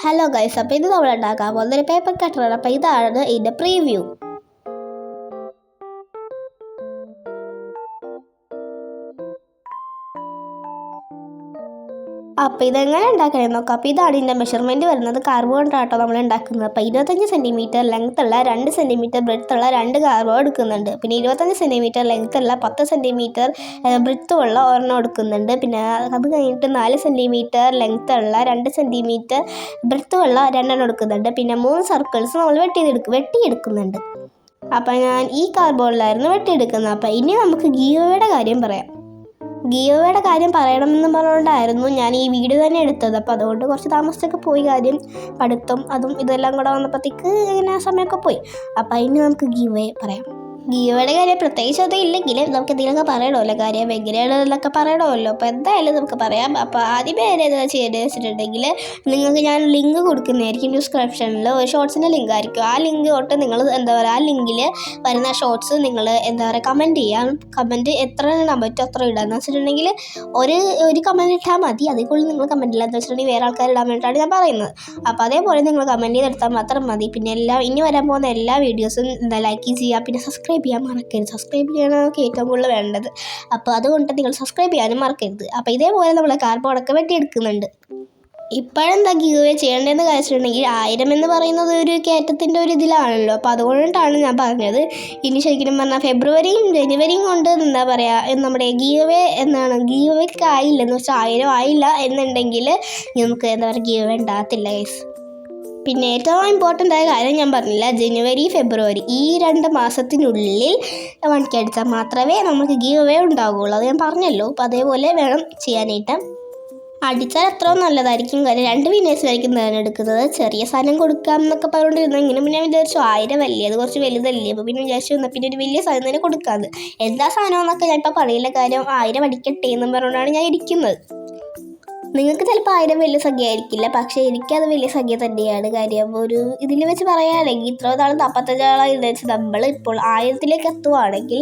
Hello guys, അപ്പോൾ ഇത് നമ്മൾ ഉണ്ടാക്കാൻ പോകുന്ന ഒരു പേപ്പർ കട്ടറാണ്. അപ്പോൾ ഇതാണ് ഇതിൻ്റെ പ്രീവ്യൂ. അപ്പോൾ ഇതെങ്ങനെ ഉണ്ടാക്കണമെന്ന് നോക്കാം. അപ്പോൾ ഇതാണ് ഇതിൻ്റെ മെഷർമെൻറ്റ് വരുന്നത്. കാർബോൺ ആട്ടോ നമ്മൾ ഉണ്ടാക്കുന്നത്. അപ്പോൾ 25 സെൻറ്റിമീറ്റർ ലെങ്ത്തുള്ള 2 സെൻറ്റിമീറ്റർ ബ്രെഡ്ത്തുള്ള 2 കാർബോൺ എടുക്കുന്നുണ്ട്. പിന്നെ 25 സെൻറ്റിമീറ്റർ ലെങ്ത്തുള്ള 10 സെൻറ്റിമീറ്റർ ബ്രെഡ്ത്തുള്ള ഒരെണ്ണം എടുക്കുന്നുണ്ട്. പിന്നെ അത് കഴിഞ്ഞിട്ട് 4 സെൻറ്റിമീറ്റർ ലെങ്ത്തുള്ള 2 സെൻറ്റിമീറ്റർ ബ്രെഡ്ത്തുള്ള 2 എടുക്കുന്നുണ്ട്. പിന്നെ 3 സർക്കിൾസ് നമ്മൾ വെട്ടിയെടുക്കുന്നുണ്ട്. അപ്പോൾ ഞാൻ ഈ കാർബോണിലായിരുന്നു വെട്ടിയെടുക്കുന്നത്. അപ്പോൾ ഇനി നമുക്ക് ഗീവയുടെ കാര്യം പറയാം. ഗീവയുടെ കാര്യം പറയണമെന്ന് പറഞ്ഞുകൊണ്ടായിരുന്നു ഞാൻ ഈ വീഡിയോ തന്നെ എടുത്തത്. അപ്പോൾ അതുകൊണ്ട് കുറച്ച് താമസിച്ചൊക്കെ പോയി. കാര്യം പഠിത്തം അതും ഇതെല്ലാം കൂടെ വന്നപ്പോഴത്തേക്ക് ഇങ്ങനെ സമയമൊക്കെ പോയി. അപ്പോൾ അതിന് നമുക്ക് ഗീവയെ പറയാം. ഗീവയുടെ കാര്യം പ്രത്യേകിച്ച് അത് ഇല്ലെങ്കിലും നമുക്ക് എന്തെങ്കിലുമൊക്കെ പറയണമല്ലോ. കാര്യം എങ്ങനെയാണെന്നൊക്കെ പറയണമല്ലോ. അപ്പോൾ എന്തായാലും നമുക്ക് പറയാം. അപ്പോൾ ആദ്യമേ എന്താ ചെയ്യേണ്ടത് വെച്ചിട്ടുണ്ടെങ്കിൽ നിങ്ങൾക്ക് ഞാൻ ലിങ്ക് കൊടുക്കുന്നതായിരിക്കും ഡിസ്ക്രിപ്ഷനിൽ. ഒരു ഷോർട്സിൻ്റെ ലിങ്ക് ആയിരിക്കും. ആ ലിങ്ക് തൊട്ട് നിങ്ങൾ ആ ലിങ്കിൽ വരുന്ന ഷോർട്സ് നിങ്ങൾ കമൻറ്റ് ചെയ്യാം. കമൻറ്റ് എത്ര ഇടാൻ പറ്റും അത്ര ഇടാന്ന് വെച്ചിട്ടുണ്ടെങ്കിൽ ഒരു കമൻറ്റ് ഇട്ടാൽ മതി. അതേപോലെ നിങ്ങൾ കമൻറ്റ് ഇല്ലാന്ന് വെച്ചിട്ടുണ്ടെങ്കിൽ വേറെ ആൾക്കാർ ഇടാൻ വേണ്ടിയിട്ടാണ് ഞാൻ പറയുന്നത്. അപ്പോൾ അതേപോലെ നിങ്ങൾ കമൻറ്റ് ചെയ്തെടുത്താൽ മാത്രം മതി. പിന്നെ ഇനി വരാൻ പോകുന്ന എല്ലാ വീഡിയോസും ലൈക്ക് ചെയ്യുക. പിന്നെ സബ്സ്ക്രൈബ് ചെയ്യാൻ മറക്കരുത്. സബ്സ്ക്രൈബ് ചെയ്യണം നമുക്ക് ഏറ്റവും കൂടുതൽ വേണ്ടത്. അപ്പോൾ അതുകൊണ്ട് നിങ്ങൾ സബ്സ്ക്രൈബ് ചെയ്യാനും മറക്കരുത്. അപ്പോൾ ഇതേപോലെ നമ്മൾ കാർബോണൊക്കെ വെട്ടിയെടുക്കുന്നുണ്ട്. ഇപ്പോഴെന്താ ഗീവ് ചെയ്യേണ്ടതെന്ന് കഴിച്ചിട്ടുണ്ടെങ്കിൽ 1000 എന്ന് പറയുന്നത് ഒരു കയറ്റത്തിൻ്റെ ഒരു ഇതിലാണല്ലോ. അപ്പോൾ അതുകൊണ്ടാണ് ഞാൻ പറഞ്ഞത്. ഇനി ശരിക്കും പറഞ്ഞാൽ ഫെബ്രുവരിയും ജനുവരിയും കൊണ്ട് എന്താ പറയുക നമ്മുടെ ഗീവയ്ക്ക് ആയില്ലെന്ന് വെച്ചാൽ 1000 ആയില്ല എന്നുണ്ടെങ്കിൽ നമുക്ക് എന്താ പറയുക ഗീവ് ഉണ്ടാകത്തില്ല ഗൈസ്. പിന്നെ ഏറ്റവും ഇമ്പോർട്ടൻ്റ് ആയ കാര്യം ഞാൻ പറഞ്ഞില്ല, ജനുവരി ഫെബ്രുവരി ഈ 2 മാസത്തിനുള്ളിൽ അടിച്ചാൽ മാത്രമേ നമുക്ക് ഗീവ് ഉണ്ടാവുകയുള്ളൂ. അത് ഞാൻ പറഞ്ഞല്ലോ. അപ്പോൾ അതേപോലെ വേണം ചെയ്യാനായിട്ട്. അടിച്ചാൽ അത്രയും നല്ലതായിരിക്കും. കാര്യം 2 വിന്നേഴ്സിനായിരിക്കും തിരഞ്ഞെടുക്കുന്നത്. ചെറിയ സാധനം കൊടുക്കാം എന്നൊക്കെ പറഞ്ഞുകൊണ്ടിരുന്നു. ഇങ്ങനെ പിന്നെ വിചാരിച്ചു 1000 വലിയ അത് കുറച്ച് വലുതല്ലേ. അപ്പോൾ പിന്നെ വിചാരിച്ചു എന്നാൽ പിന്നെ ഒരു വലിയ സാധനം തന്നെ കൊടുക്കാമെന്ന്. എന്താ സാധനം എന്നൊക്കെ ഞാൻ ഇപ്പോൾ പറയില്ല. കാര്യം 1000 അടിക്കട്ടെ എന്നും പറഞ്ഞുകൊണ്ടാണ് ഞാൻ ഇരിക്കുന്നത്. നിങ്ങൾക്ക് ചിലപ്പോൾ 1000 വലിയ സംഖ്യ ആയിരിക്കില്ല, പക്ഷേ എനിക്കത് വലിയ സംഖ്യ തന്നെയാണ്. കാര്യം ഒരു ഇതിൽ വെച്ച് പറയുകയാണെങ്കിൽ ഇത്ര നാൾ 45 ആളായി വെച്ച് നമ്മൾ ഇപ്പോൾ 1000ലേക്ക് എത്തുകയാണെങ്കിൽ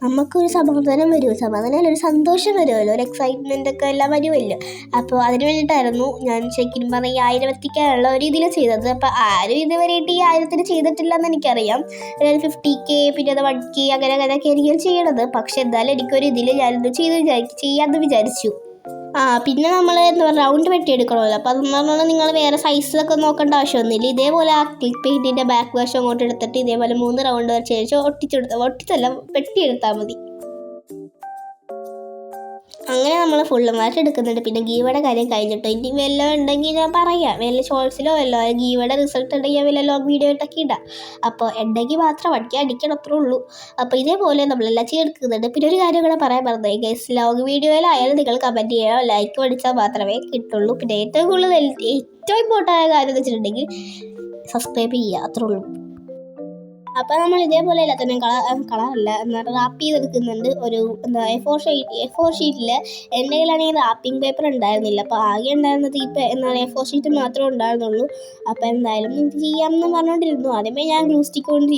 നമുക്കൊരു സമാധാനം വരുമോ? സമാധാനം ഒരു സന്തോഷം വരുമല്ലോ, ഒരു എക്സൈറ്റ്മെൻ്റ് ഒക്കെ എല്ലാം വരുമല്ലോ. അപ്പോൾ അതിന് വേണ്ടിയിട്ടായിരുന്നു ഞാൻ ശരിക്കും പറഞ്ഞാൽ ഈ 1000 എത്തിക്കാനുള്ള ഒരു ഇതിൽ ചെയ്തത്. അപ്പോൾ ആരും ഇതുവരെയായിട്ട് ഈ 1000 ചെയ്തിട്ടില്ലെന്ന് എനിക്കറിയാം. 50K പിന്നെ അത് 1K അങ്ങനെയൊക്കെ ആയിരിക്കും ചെയ്യണത്. പക്ഷെ എന്തായാലും എനിക്കൊരു ഇതിൽ ഞാനിത് ചെയ്യാമെന്ന് വിചാരിച്ചു. പിന്നെ നമ്മൾ എന്താ പറയുക റൗണ്ട് വെട്ടിയെടുക്കണമല്ലോ. അപ്പോൾ അതെന്ന് പറഞ്ഞാൽ നിങ്ങൾ വേറെ സൈസിലൊക്കെ നോക്കേണ്ട ആവശ്യമൊന്നുമില്ല. ഇതേപോലെ ആ ക്ലിക്ക് പെയിൻറ്റിൻ്റെ ബാക്ക് വശം അങ്ങോട്ട് എടുത്തിട്ട് ഇതേപോലെ 3 റൗണ്ട് വരച്ച് ഒട്ടിച്ചല്ല വെട്ടിയെടുത്താൽ മതി. അങ്ങനെ നമ്മൾ ഫുള്ളും വരച്ചെടുക്കുന്നുണ്ട്. പിന്നെ ഗീവയുടെ കാര്യം കഴിഞ്ഞിട്ട് ഇനി വല്ലതും ഉണ്ടെങ്കിൽ ഞാൻ പറയാം. വല്ല ഷോർട്സിലോ വല്ലോ ഗീവയുടെ റിസൾട്ട് ഉണ്ടെങ്കിൽ വല്ല ലോങ് വീഡിയോ ആയിട്ടൊക്കെ ഇടാം. അപ്പോൾ ഉണ്ടെങ്കിൽ മാത്രം അടിക്കണം അത്രേ ഉള്ളൂ. അപ്പോൾ ഇതേപോലെ നമ്മളെല്ലാം ചെയ്തെടുക്കുന്നുണ്ട്. പിന്നെ ഒരു കാര്യം കൂടെ പറയാൻ പറഞ്ഞു ഗൈസ്, ലോങ് വീഡിയോയിലായാലും നിങ്ങൾ കമൻറ്റ് ചെയ്യണം, ലൈക്ക് പഠിച്ചാൽ മാത്രമേ കിട്ടുള്ളൂ. പിന്നെ ഏറ്റവും ഇമ്പോർട്ടൻ്റ് ആയ കാര്യം എന്ന് വെച്ചിട്ടുണ്ടെങ്കിൽ സബ്സ്ക്രൈബ് ചെയ്യുക, അത്രേ ഉള്ളൂ. അപ്പോൾ നമ്മൾ ഇതേപോലെ എല്ലാത്തിനും കളറല്ല എന്നാൽ റാപ്പ് ചെയ്തെടുക്കുന്നുണ്ട്. ഒരു എന്താ A4 ഷീറ്റിൽ എൻ്റെ കയ്യിലാണെങ്കിൽ റാപ്പിംഗ് പേപ്പർ ഉണ്ടായിരുന്നില്ല. അപ്പോൾ ആകെ ഉണ്ടായിരുന്നത് A4 ഷീറ്റ് മാത്രമേ ഉണ്ടായിരുന്നുള്ളൂ. അപ്പോൾ എന്തായാലും എനിക്ക് ചെയ്യാമെന്ന് പറഞ്ഞുകൊണ്ടിരുന്നു. ആദ്യമേ ഞാൻ ഗ്ലൂ സ്റ്റിക്ക് കൊണ്ട്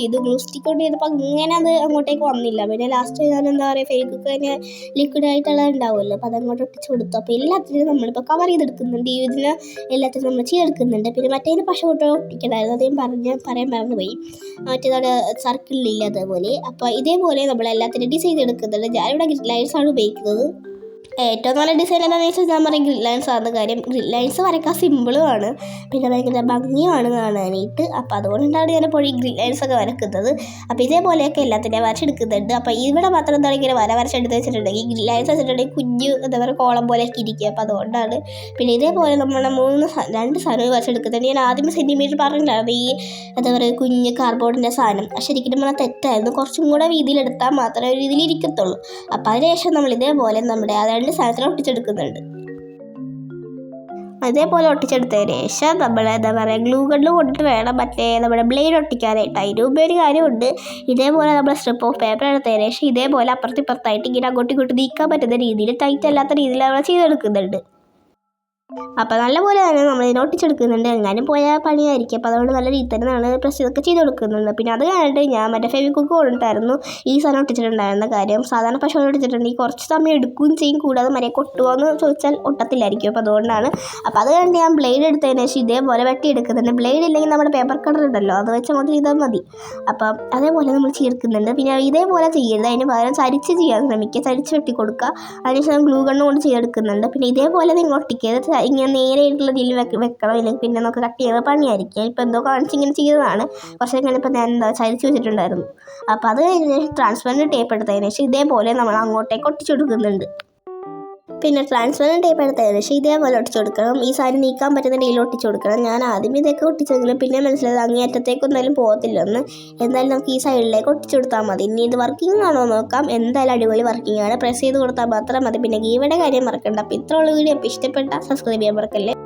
ചെയ്തപ്പോൾ ഇങ്ങനെ അത് അങ്ങോട്ടേക്ക് വന്നില്ല. പിന്നെ ലാസ്റ്റ് ഞാൻ എന്താ പറയുക ഫേസ്ബുക്ക് തന്നെ ലിക്വിഡായിട്ടുള്ള ഉണ്ടാവുമല്ലോ. അപ്പോൾ അതങ്ങോട്ട് ഒട്ടിച്ച് കൊടുത്തു. അപ്പോൾ എല്ലാത്തിനും നമ്മളിപ്പോൾ കവർ ചെയ്തെടുക്കുന്നുണ്ട്. ഇതിന് എല്ലാത്തിനും നമ്മൾ ചെയ്തെടുക്കുന്നുണ്ട്. പിന്നെ മറ്റേതിന് പശ ഒട്ടിക്കണമായിരുന്നു. അദ്ദേഹം പറയാൻ മറന്നുപോയി. മറ്റേതാണ് സർക്കിളിലില്ല അതേപോലെ. അപ്പോൾ ഇതേപോലെ നമ്മളെല്ലാത്തിനും ഡിസൈൻ എടുക്കുന്നുണ്ട്. ഞാനിവിടെ ഗ്രിഡ് ലൈൻസ് ആണ് ഉപയോഗിക്കുന്നത്. ഏറ്റവും നല്ല ഡിസൈൻ എന്താണെന്ന് വെച്ചാൽ ഞാൻ പറയും ഗ്രിഡ് ലൈൻസ് ആണ്. കാര്യം ഗ്രിഡ് ലൈൻസ് വരയ്ക്കാൻ സിമ്പിളുമാണ്, പിന്നെ ഭയങ്കര ഭംഗിയുമാണ് കാണാനായിട്ട്. അപ്പോൾ അതുകൊണ്ടാണ് ഞാൻ ഇപ്പോൾ ഈ ഗ്രിഡ് ലൈൻസ് ഒക്കെ വരയ്ക്കുന്നത്. അപ്പോൾ ഇതേപോലെയൊക്കെ എല്ലാത്തിനെയും വരച്ചെടുക്കുന്നുണ്ട്. അപ്പോൾ ഇവിടെ മാത്രം എന്താണ് ഇങ്ങനെ വരച്ചെടുത്ത് വെച്ചിട്ടുണ്ടെങ്കിൽ ഗ്രിഡ് ലൈൻസ് വെച്ചിട്ടുണ്ടെങ്കിൽ കുഞ്ഞ് എന്താ പറയുക കോളം പോലെയൊക്കെ ഇരിക്കുക. അപ്പോൾ അതുകൊണ്ടാണ്. പിന്നെ ഇതേപോലെ നമ്മുടെ 2 സാധനങ്ങൾ വരച്ചെടുക്കുന്നുണ്ട്. ഞാൻ ആദ്യം സെൻറ്റിമീറ്റർ പറഞ്ഞിട്ടുണ്ടായിരുന്നു ഈ എന്താ പറയുക കുഞ്ഞ് കാർഡ്ബോർഡിൻ്റെ സാധനം. ശരിക്കും നമ്മൾ തെറ്റായിരുന്നു. കുറച്ചും കൂടെ വീതിയിലെടുത്താൽ മാത്രമേ ഒരു രീതിയിലിരിക്കത്തുള്ളൂ. അപ്പോൾ അതിനുശേഷം നമ്മൾ ഇതേപോലെ നമ്മുടെ 2 സാധനത്തിൽ ഒട്ടിച്ചെടുക്കുന്നുണ്ട്. അതേപോലെ ഒട്ടിച്ചെടുത്തതിന് ശേഷം നമ്മൾ എന്താ പറയുക ഗ്ലൂ ഗണ്ണ് കൊണ്ടിട്ട് വേണം നമ്മുടെ ബ്ലേഡ് ഒട്ടിക്കാനായിട്ട്. അതിന് മുമ്പേ ഒരു കാര്യമുണ്ട്. ഇതേപോലെ നമ്മൾ സ്ട്രിപ്പ് ഓഫ് പേപ്പർ എടുത്തതിന് ശേഷം ഇതേപോലെ അപ്പുറത്തായിട്ട് ഇങ്ങനെ അങ്ങോട്ടും ഇങ്ങോട്ടും നീക്കാൻ പറ്റുന്ന രീതിയിൽ ടൈറ്റ് അല്ലാത്ത രീതിയിൽ നമ്മൾ ചെയ്തെടുക്കുന്നുണ്ട്. അപ്പോൾ നല്ലപോലെ തന്നെ നമ്മളിതിനെ ഒട്ടിച്ചെടുക്കുന്നുണ്ട്. എങ്ങാനും പോയ പണിയായിരിക്കും. അപ്പോൾ അതുകൊണ്ട് നല്ല രീതിയിൽ തന്നെ നമ്മൾ പ്രസ് ഇതൊക്കെ ചെയ്ത് കൊടുക്കുന്നുണ്ട്. പിന്നെ അത് കഴിഞ്ഞിട്ട് ഞാൻ മറ്റേ ഫെവിക്വിക്ക് കൊണ്ടിട്ടായിരുന്നു ഈ സാധനം ഒട്ടിച്ചിട്ടുണ്ടായിരുന്ന കാര്യം. സാധാരണ പശു ഒട്ടിച്ചിട്ടുണ്ടെങ്കിൽ കുറച്ച് സമയം എടുക്കുകയും ചെയ്യും, കൂടാതെ മര്യാദ ഒട്ടുമോ എന്ന് ചോദിച്ചാൽ ഒട്ടത്തില്ലായിരിക്കും. അപ്പോൾ അതുകൊണ്ടാണ്. അപ്പോൾ അത് കഴിഞ്ഞ് ഞാൻ ബ്ലേഡ് എടുത്തതിന് ശേഷം ഇതേപോലെ വെട്ടിയെടുക്കുന്നുണ്ട്. ബ്ലേഡ് ഇല്ലെങ്കിൽ നമ്മുടെ പേപ്പർ കട്ടർ ഉണ്ടല്ലോ, അത് വെച്ച് അങ്ങോട്ട് ചെയ്താൽ മതി. അപ്പം അതേപോലെ നമ്മൾ ചേർക്കുന്നുണ്ട്. പിന്നെ ഇതേപോലെ ചെയ്യരുത്, അതിന് പകരം ചരിച്ച് ചെയ്യാൻ ശ്രമിക്കുക, ചരിച്ച് വെട്ടി കൊടുക്കുക. അതിനുശേഷം ഗ്ലൂ ഗണ്ണ് കൊണ്ട് ചെയ്തെടുക്കുന്നുണ്ട്. പിന്നെ ഇതേപോലെ നിങ്ങൾ ഒട്ടിക്കരുത്, ഇങ്ങനെ നേരെയായിട്ടുള്ള രീതിയിൽ വെക്കണം, ഇല്ലെങ്കിൽ പിന്നെ നമുക്ക് കട്ട് ചെയ്യുന്ന പണിയായിരിക്കും. ഇപ്പോൾ എന്തോ കാണിച്ച് ഇങ്ങനെ ചെയ്തതാണ്, പക്ഷേ ഞാനിപ്പോൾ ഞാൻ ചരിച്ച് വെച്ചിട്ടുണ്ടായിരുന്നു. അപ്പോൾ അത് കഴിഞ്ഞ് ട്രാൻസ്പെറൻറ്റ് ടേപ്പ് എടുത്തതിന് ശേഷം ഇതേപോലെ നമ്മൾ അങ്ങോട്ടേക്ക് ഒട്ടിച്ചു കൊടുക്കുന്നുണ്ട്. പിന്നെ ട്രാൻസ്പെറൻറ്റ് ടേപ്പ് എടുത്തതിന് ശേഷം ഇതേപോലെ ഒട്ടിച്ചു കൊടുക്കണം. ഈ സാരി നീക്കാൻ പറ്റുന്ന രീതിയിൽ ഒട്ടിച്ചു കൊടുക്കണം. ഞാൻ ആദ്യം ഇതൊക്കെ ഒട്ടിച്ചെങ്കിലും പിന്നെ മനസ്സിലായത് അങ്ങേയറ്റത്തേക്ക് എന്തായാലും പോകത്തില്ലെന്ന്. എന്തായാലും നമുക്ക് ഈ സൈഡിലേക്ക് ഒട്ടിച്ചു കൊടുത്താൽ മതി. ഇനി ഇത് വർക്കിംഗ് ആണോ നോക്കാം. എന്തായാലും അടിപൊളി വർക്കിംഗ് ആണ്. പ്രസ് ചെയ്ത് കൊടുത്താൽ മാത്രം മതി. പിന്നെ ഗീവയുടെ കാര്യം മറക്കണ്ട. അപ്പോൾ ഇത്രയുള്ള വീഡിയോ ഇപ്പോൾ ഇഷ്ടപ്പെട്ട സബ്സ്ക്രൈബ് ചെയ്യാൻ മറക്കല്ലേ.